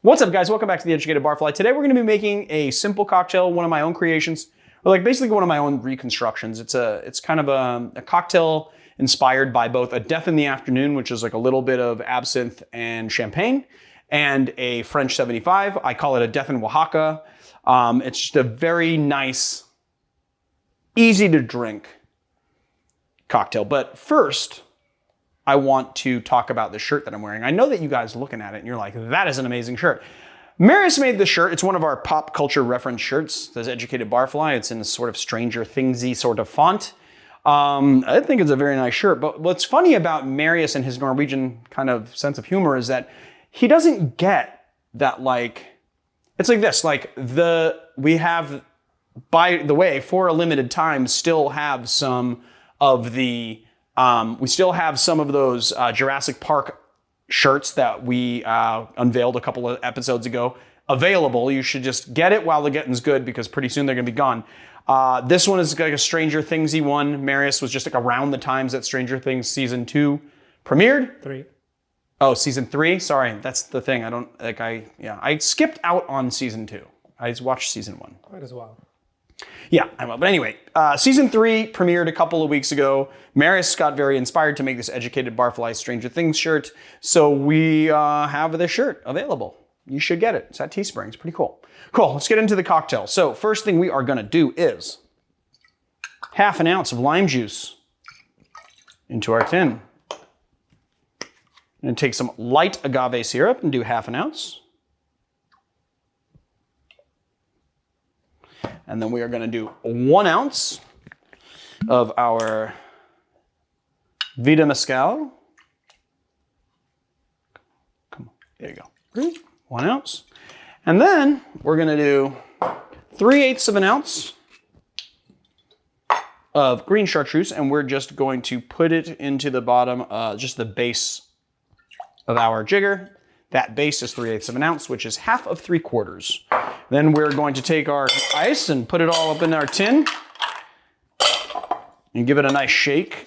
What's up, guys? Welcome back to the Educated Barfly. Today we're going to be making a simple cocktail, one of my own creations, or like basically one of my own reconstructions. It's kind of a cocktail inspired by both a Death in the Afternoon, which is like a little bit of absinthe and champagne, and a French 75. I call it a Death in Oaxaca. It's just a very nice, easy to drink cocktail. But first, I want to talk about the shirt that I'm wearing. I know that you guys looking at it and you're like, that is an amazing shirt. Marius made this shirt. It's one of our pop culture reference shirts. It says Educated Barfly. It's in a sort of Stranger Thingsy sort of font. I think it's a very nice shirt. But what's funny about Marius and his Norwegian kind of sense of humor is that he doesn't get that, like, it's like this, like we have, by the way, for a limited time, still have some of the we still have some of those Jurassic Park shirts that we unveiled a couple of episodes ago available. You should just get it while the getting's good because pretty soon they're going to be gone. This one is like a Stranger Thingsy one. Marius was just like around the times that Stranger Things season 2 premiered. 3. Oh, season 3? Sorry, that's the thing. I skipped out on season 2. I watched season 1. Quite as well. Yeah, I will. But anyway, season 3 premiered a couple of weeks ago. Marius got very inspired to make this Educated Barfly Stranger Things shirt. So we have this shirt available. You should get it. It's at Teespring. It's pretty cool. Cool, let's get into the cocktail. So first thing we are gonna do is half an ounce of lime juice into our tin. I'm gonna take some light agave syrup and do half an ounce. And then we are going to do 1 ounce of our Vida Mezcal. Come on, there you go. 1 ounce. And then we're going to do 3/8 of an ounce of Green Chartreuse, and we're just going to put it into the bottom, just the base of our jigger. That base is 3/8 of an ounce, which is half of 3/4. Then we're going to take our ice and put it all up in our tin and give it a nice shake.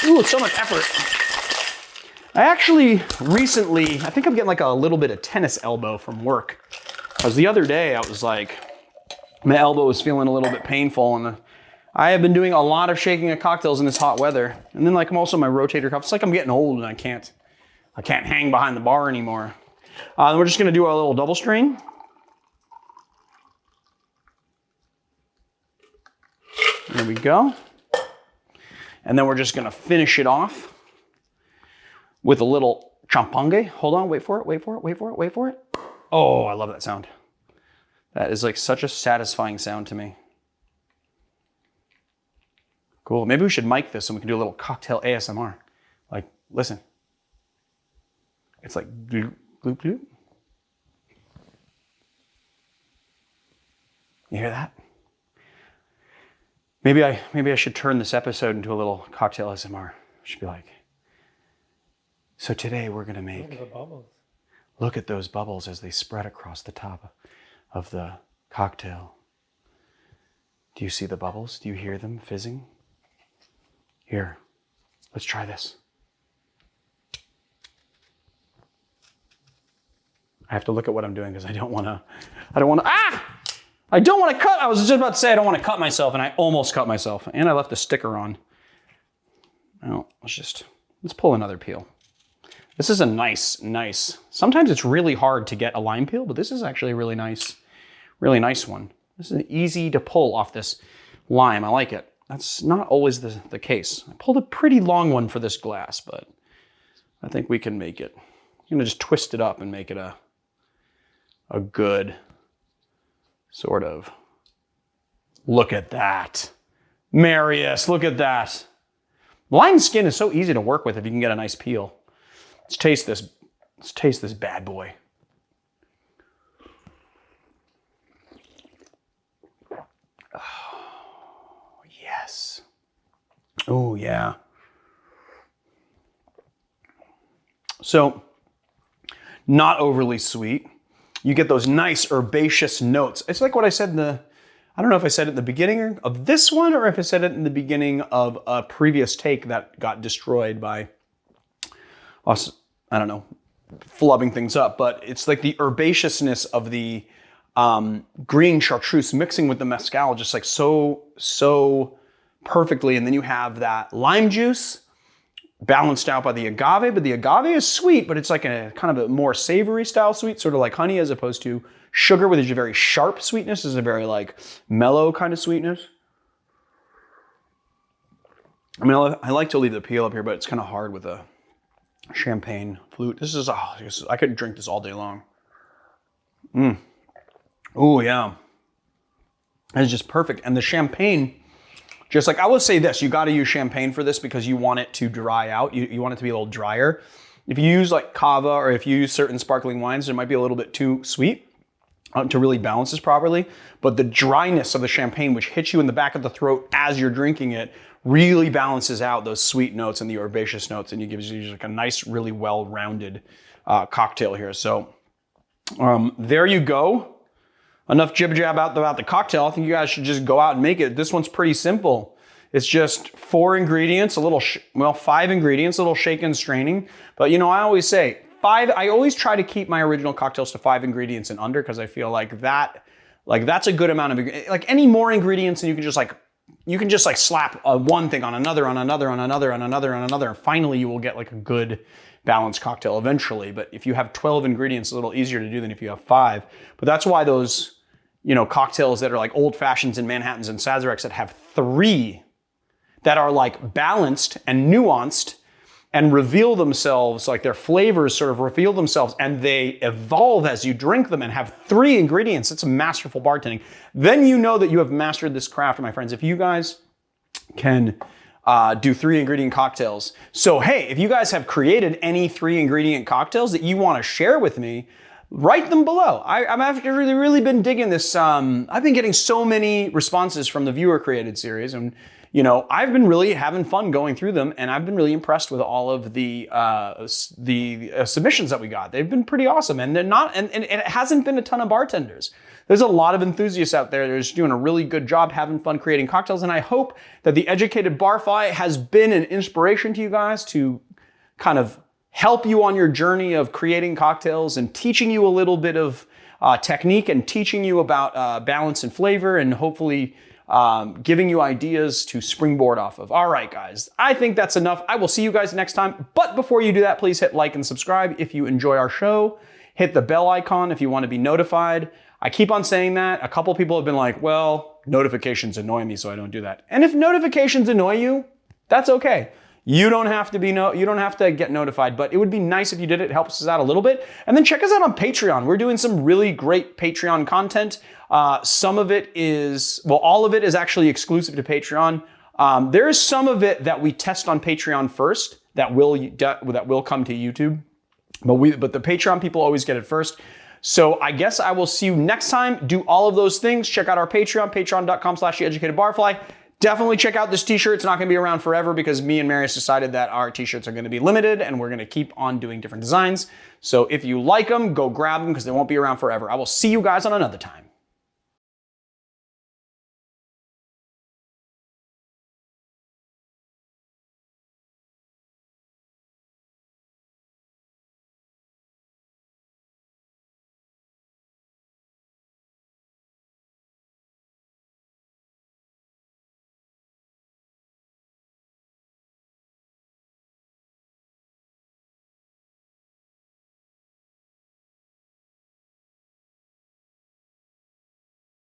Ooh, it's so much effort. I actually recently, I think I'm getting like a little bit of tennis elbow from work. Because the other day I was like, my elbow was feeling a little bit painful, and I have been doing a lot of shaking of cocktails in this hot weather. And then like I'm also my rotator cuff. It's like I'm getting old and I can't hang behind the bar anymore. We're just gonna do our little double strain. There we go. And then we're just gonna finish it off with a little champagne. Hold on, wait for it, wait for it, wait for it, wait for it. Oh, I love that sound. That is like such a satisfying sound to me. Cool. Maybe we should mic this and we can do a little cocktail ASMR. Like, listen. It's like gloop, gloop, gloop. You hear that? Maybe I should turn this episode into a little cocktail ASMR. I should be like, so today we're gonna make. Look at the bubbles. Look at those bubbles as they spread across the top of the cocktail. Do you see the bubbles? Do you hear them fizzing? Here, let's try this. I have to look at what I'm doing because I don't want to cut. I was just about to say I don't want to cut myself, and I almost cut myself. And I left the sticker on. Well, let's pull another peel. This is a nice. Sometimes it's really hard to get a lime peel, but this is actually a really nice one. This is an easy to pull off this lime. I like it. That's not always the case. I pulled a pretty long one for this glass, but I think we can make it. I'm gonna just twist it up and make it a good sort of, look at that. Marius, look at that. Lime skin is so easy to work with if you can get a nice peel. Let's taste this. Let's taste this bad boy. Yes. Oh, yeah. So, not overly sweet. You get those nice herbaceous notes. It's like what I said in I don't know if I said it in the beginning of this one or if I said it in the beginning of a previous take that got destroyed by us, I don't know, flubbing things up, but it's like the herbaceousness of the green chartreuse mixing with the mezcal just like so perfectly. And then you have that lime juice balanced out by the agave, but the agave is sweet, but it's like a kind of a more savory style sweet, sort of like honey, as opposed to sugar, which is a very sharp sweetness. This is a very like mellow kind of sweetness. I mean, I like to leave the peel up here, but it's kind of hard with a champagne flute. This is, I could drink this all day long. Oh yeah. It's just perfect. And the champagne, just like, I will say this, you got to use champagne for this because you want it to dry out. You want it to be a little drier. If you use like cava or if you use certain sparkling wines, it might be a little bit too sweet to really balance this properly. But the dryness of the champagne, which hits you in the back of the throat as you're drinking it, really balances out those sweet notes and the herbaceous notes, and it gives you like a nice, really well-rounded cocktail here. So there you go. Enough jib-jab about the cocktail. I think you guys should just go out and make it. This one's pretty simple. It's just 4 ingredients, 5 ingredients, a little shaking and straining. But you know, I always say 5, I always try to keep my original cocktails to 5 ingredients and under because I feel like that's a good amount of, like any more ingredients and you can just like slap one thing on another, on another, on another, on another, on another. And finally you will get like a good balanced cocktail eventually. But if you have 12 ingredients, it's a little easier to do than if you have 5. But that's why those, you know, cocktails that are like old fashions and Manhattans and Sazeracs that have 3 that are like balanced and nuanced and reveal themselves, like their flavors sort of reveal themselves and they evolve as you drink them and have 3 ingredients. It's a masterful bartending. Then you know that you have mastered this craft, my friends. If you guys can do 3 ingredient cocktails. So hey, if you guys have created any 3 ingredient cocktails that you want to share with me, write them below. I've actually really been digging this. I've been getting so many responses from the viewer created series, and you know, I've been really having fun going through them, and I've been really impressed with all of the submissions that we got. They've been pretty awesome, and they're not, and it hasn't been a ton of bartenders. There's a lot of enthusiasts out there that are just doing a really good job having fun creating cocktails, and I hope that the Educated Barfly has been an inspiration to you guys to kind of help you on your journey of creating cocktails and teaching you a little bit of technique and teaching you about balance and flavor and hopefully giving you ideas to springboard off of. All right, guys, I think that's enough. I will see you guys next time. But before you do that, please hit like and subscribe if you enjoy our show. Hit the bell icon if you want to be notified. I keep on saying that. A couple people have been like, well, notifications annoy me, so I don't do that. And if notifications annoy you, that's okay. You don't have to you don't have to get notified, but it would be nice if you did it. It helps us out a little bit. And then check us out on Patreon. We're doing some really great Patreon content. Some of it is, well, all of it is actually exclusive to Patreon. There is some of it that we test on Patreon first that will come to YouTube. But the Patreon people always get it first. So I guess I will see you next time. Do all of those things. Check out our Patreon, patreon.com/theeducatedbarfly. Definitely check out this t-shirt. It's not going to be around forever because me and Marius decided that our t-shirts are going to be limited and we're going to keep on doing different designs. So if you like them, go grab them because they won't be around forever. I will see you guys on another time.